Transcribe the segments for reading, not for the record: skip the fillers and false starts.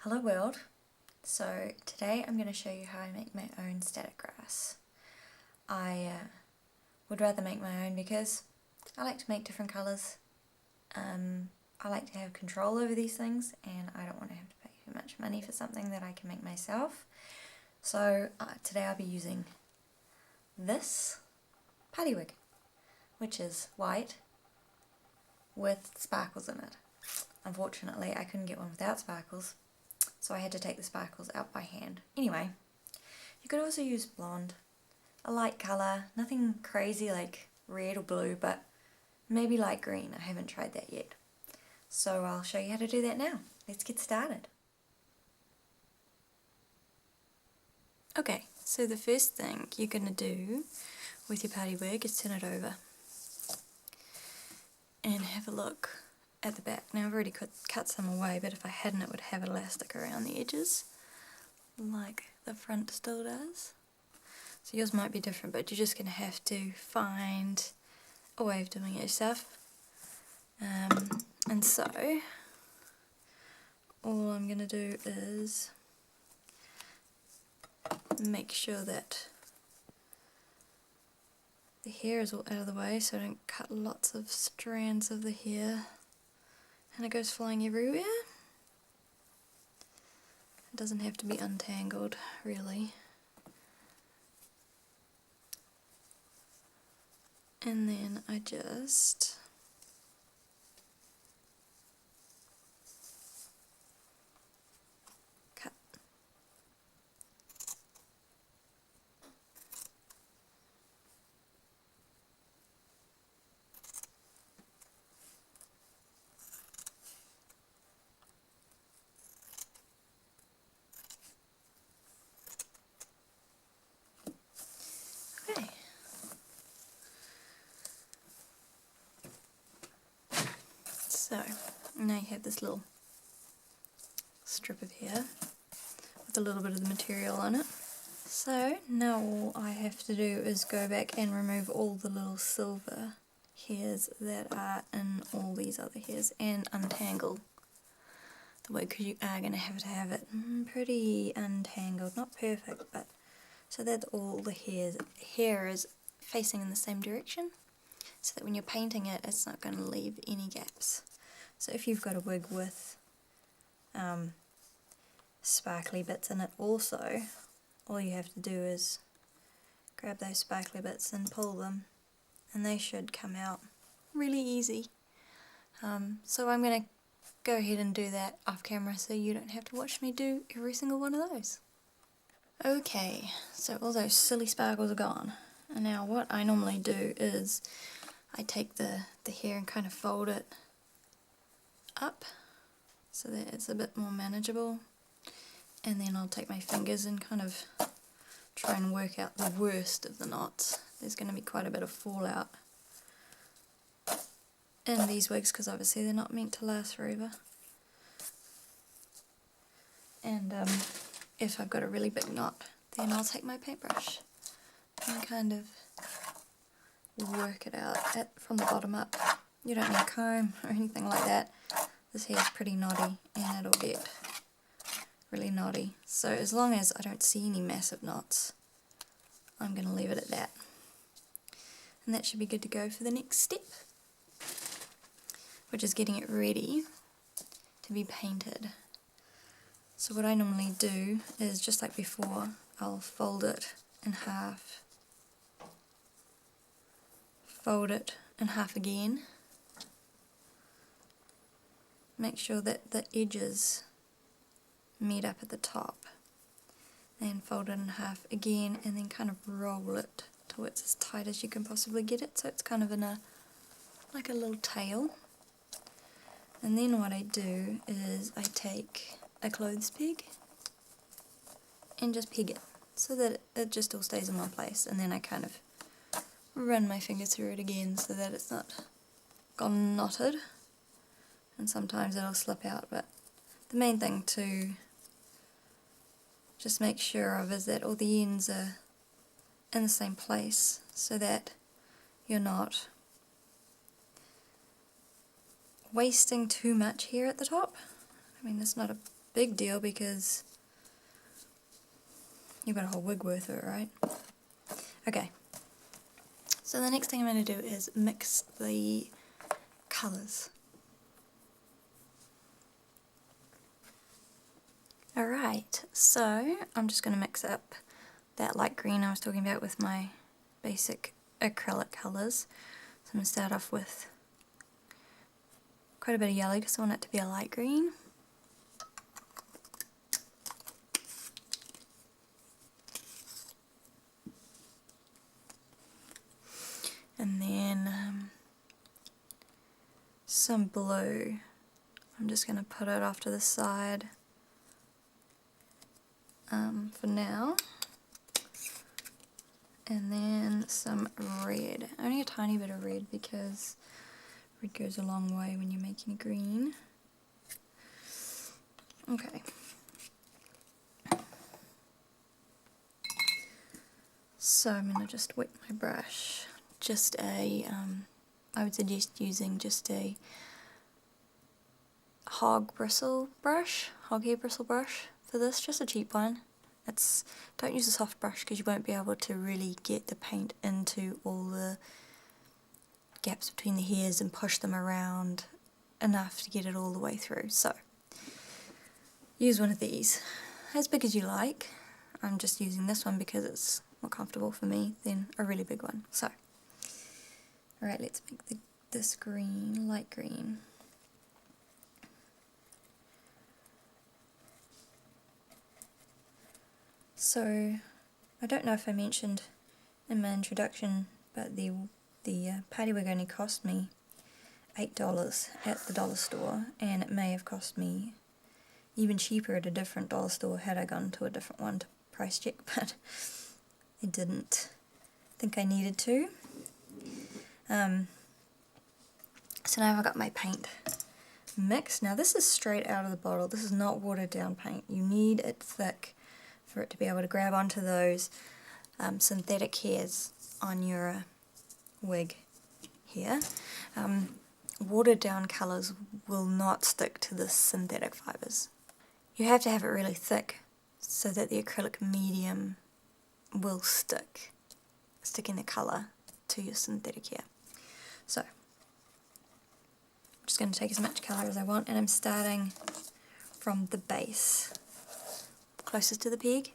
Hello world. So today I'm going to show you how I make my own static grass. I would rather make my own because I like to make different colours. I like to have control over these things and I don't want to have to pay too much money for something that I can make myself. So today I'll be using this party wig, which is white with sparkles in it. Unfortunately I couldn't get one without sparkles, so I had to take the sparkles out by hand. Anyway, you could also use blonde, a light colour, nothing crazy like red or blue, but maybe light green. I haven't tried that yet. So I'll show you how to do that now. Let's get started. Okay, so the first thing you're going to do with your party wig is turn it over and have a look at the back. Now I've already cut some away, but if I hadn't it would have elastic around the edges like the front still does. So yours might be different, but you're just going to have to find a way of doing it yourself. And so all I'm going to do is make sure that the hair is all out of the way so I don't cut lots of strands of the hair and it goes flying everywhere. It doesn't have to be untangled, really. And then I just cut. Okay. So now you have this little strip of hair with a little bit of the material on it. So now all I have to do is go back and remove all the little silver hairs that are in all these other hairs and untangle the wig, because you are going to have it pretty untangled, not perfect, but so that all the hair is facing in the same direction, so that when you're painting it, it's not going to leave any gaps. So if you've got a wig with sparkly bits in it also, all you have to do is grab those sparkly bits and pull them, and they should come out really easy. So I'm going to go ahead and do that off camera so you don't have to watch me do every single one of those. Okay, so all those silly sparkles are gone. And now what I normally do is I take the hair and kind of fold it up so that it's a bit more manageable. And then I'll take my fingers and kind of try and work out the worst of the knots. There's going to be quite a bit of fallout in these wigs because obviously they're not meant to last forever. And if I've got a really big knot, then I'll take my paintbrush and kind of work it out from the bottom up. You don't need a comb or anything like that. This hair is pretty knotty and it'll get really knotty. So as long as I don't see any massive knots, I'm going to leave it at that. And that should be good to go for the next step, which is getting it ready to be painted. So what I normally do is, just like before, I'll fold it in half, fold it in half again, make sure that the edges meet up at the top, then fold it in half again and then kind of roll it till it's as tight as you can possibly get it, so it's kind of in like a little tail. And then what I do is I take a clothes peg and just peg it so that it just all stays in one place, and then I kind of run my fingers through it again so that it's not gone knotted, and sometimes it'll slip out, but the main thing to just make sure of is that all the ends are in the same place so that you're not wasting too much hair at the top. I mean, there's not a big deal because you've got a whole wig worth of it, right? Okay, so the next thing I'm going to do is mix the colours. Alright, so I'm just going to mix up that light green I was talking about with my basic acrylic colours. So I'm going to start off with quite a bit of yellow because I want it to be a light green. And then some blue. I'm just going to put it off to the side for now. And then some red. Only a tiny bit of red because red goes a long way when you're making a green. Okay. So I'm going to just wet my brush. Just a, I would suggest using just a hog hair bristle brush for this, just a cheap one. Don't use a soft brush because you won't be able to really get the paint into all the gaps between the hairs and push them around enough to get it all the way through. So use one of these, as big as you like. I'm just using this one because it's more comfortable for me than a really big one. So, alright, let's make this green, light green. So, I don't know if I mentioned in my introduction, but the party wig only cost me $8 at the dollar store, and it may have cost me even cheaper at a different dollar store had I gone to a different one to price check, but I didn't think I needed to. So now I've got my paint mixed. Now this is straight out of the bottle. This is not watered down paint. You need it thick for it to be able to grab onto those synthetic hairs on your wig here. Watered down colours will not stick to the synthetic fibres. You have to have it really thick so that the acrylic medium will sticking the colour to your synthetic hair. So, I'm just going to take as much colour as I want, and I'm starting from the base, closest to the peg,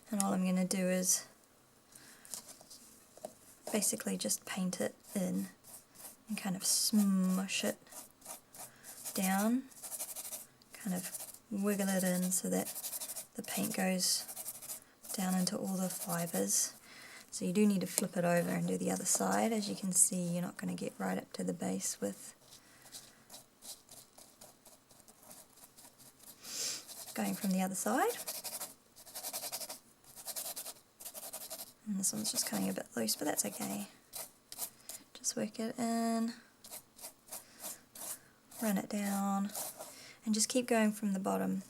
and all I'm going to do is basically just paint it in and kind of smush it down, kind of wiggle it in so that the paint goes down into all the fibres. So you do need to flip it over and do the other side. As you can see, you're not going to get right up to the base with going from the other side. And this one's just coming a bit loose, but that's okay. Just work it in, run it down, and just keep going from the bottom,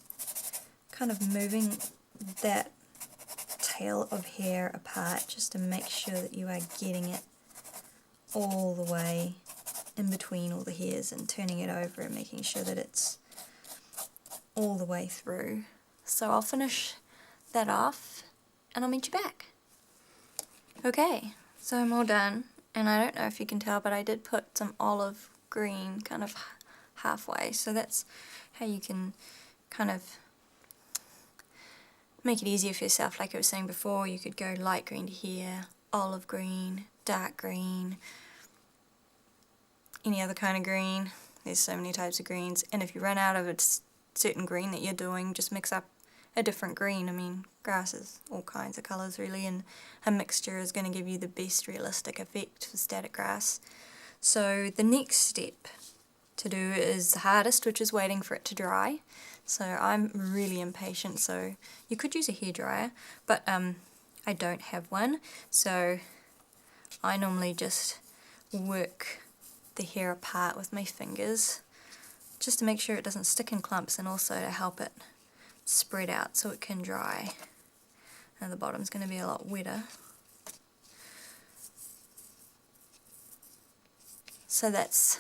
kind of moving that tail of hair apart just to make sure that you are getting it all the way in between all the hairs and turning it over and making sure that it's all the way through. So I'll finish that off and I'll meet you back. Okay, so I'm all done, and I don't know if you can tell, but I did put some olive green kind of halfway, so that's how you can kind of make it easier for yourself. Like I was saying before, you could go light green to here, olive green, dark green, any other kind of green. There's so many types of greens, and if you run out of a certain green that you're doing, just mix up a different green. I mean, grass is all kinds of colours really, and a mixture is going to give you the best realistic effect for static grass. So the next step to do is the hardest, which is waiting for it to dry. So I'm really impatient, so you could use a hairdryer, but I don't have one, so I normally just work the hair apart with my fingers just to make sure it doesn't stick in clumps, and also to help it spread out so it can dry. And the bottom's going to be a lot wetter. So that's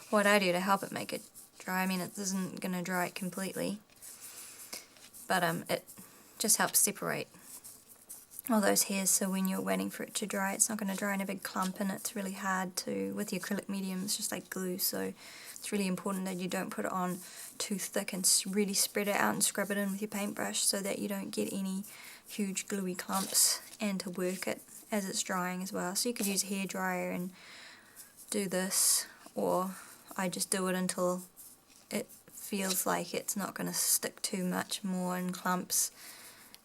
what I do to help it make it dry. I mean, it isn't going to dry it completely, but it just helps separate all those hairs, so when you're waiting for it to dry, it's not going to dry in a big clump, and it's really hard to, with the acrylic medium, it's just like glue, so it's really important that you don't put it on too thick and really spread it out and scrub it in with your paintbrush so that you don't get any huge gluey clumps, and to work it as it's drying as well. So you could use a hairdryer and do this, or I just do it until it feels like it's not going to stick too much more in clumps,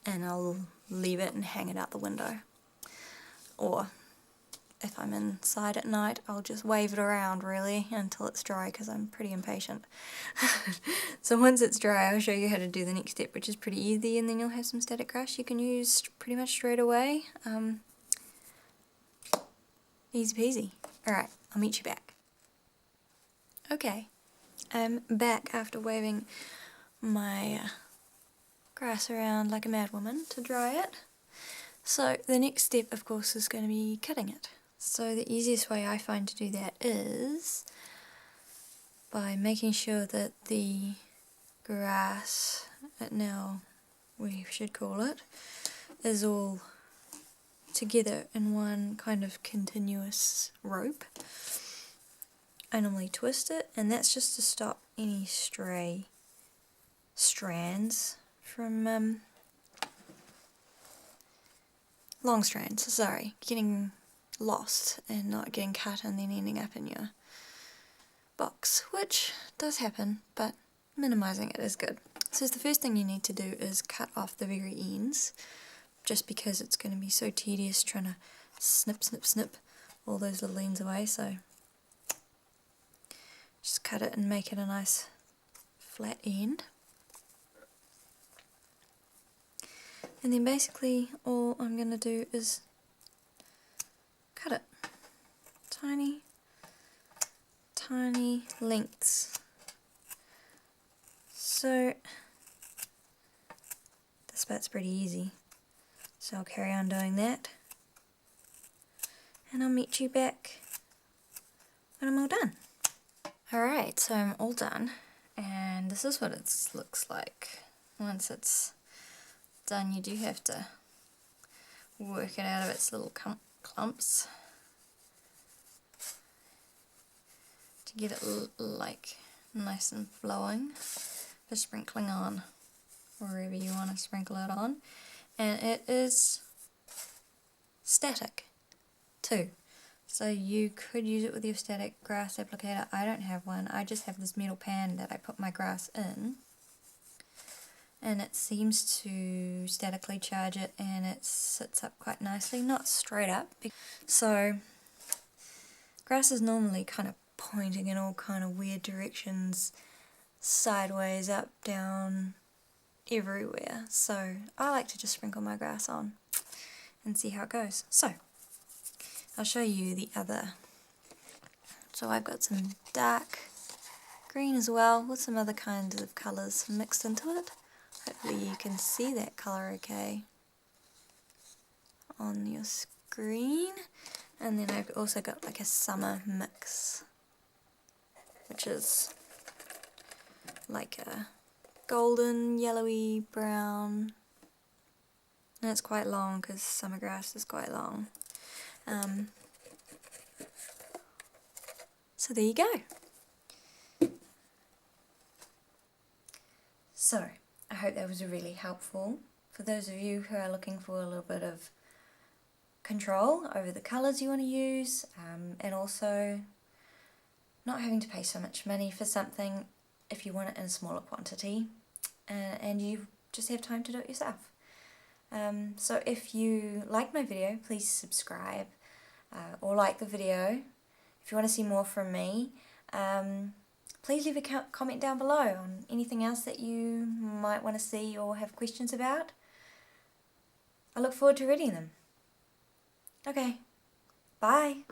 and I'll leave it and hang it out the window. Or if I'm inside at night, I'll just wave it around really until it's dry, because I'm pretty impatient. So once it's dry, I'll show you how to do the next step, which is pretty easy, and then you'll have some static grass you can use pretty much straight away. Easy peasy. Alright, I'll meet you back. Okay, I'm back after waving my grass around like a madwoman to dry it. So the next step, of course, is going to be cutting it. So the easiest way I find to do that is by making sure that the grass, now we should call it, is all together in one kind of continuous rope. I normally twist it, and that's just to stop any stray strands from long strands, sorry, getting lost and not getting cut and then ending up in your box, which does happen, but minimizing it is good. So the first thing you need to do is cut off the very ends, just because it's going to be so tedious trying to snip all those little ends away. So just cut it and make it a nice flat end. And then basically all I'm going to do is cut it. Tiny lengths. So this part's pretty easy. So I'll carry on doing that. And I'll meet you back when I'm all done. Alright, so I'm all done. And this is what it looks like once it's done. You do have to work it out of its little clumps to get it like nice and flowing for sprinkling on wherever you want to sprinkle it on. And it is static too, so you could use it with your static grass applicator. I don't have one, I just have this metal pan that I put my grass in, and it seems to statically charge it, and it sits up quite nicely, not straight up. So grass is normally kind of pointing in all kind of weird directions, sideways, up, down, everywhere. So I like to just sprinkle my grass on and see how it goes. So I'll show you the other. So I've got some dark green as well with some other kinds of colours mixed into it. Hopefully you can see that colour okay on your screen. And then I've also got like a summer mix, which is like a golden, yellowy brown, and it's quite long because summer grass is quite long. So there you go. So I hope that was really helpful for those of you who are looking for a little bit of control over the colours you want to use, and also not having to pay so much money for something if you want it in a smaller quantity, and you just have time to do it yourself. So if you like my video, please subscribe or like the video. If you want to see more from me, please leave a comment down below on anything else that you might want to see or have questions about. I look forward to reading them. Okay, bye.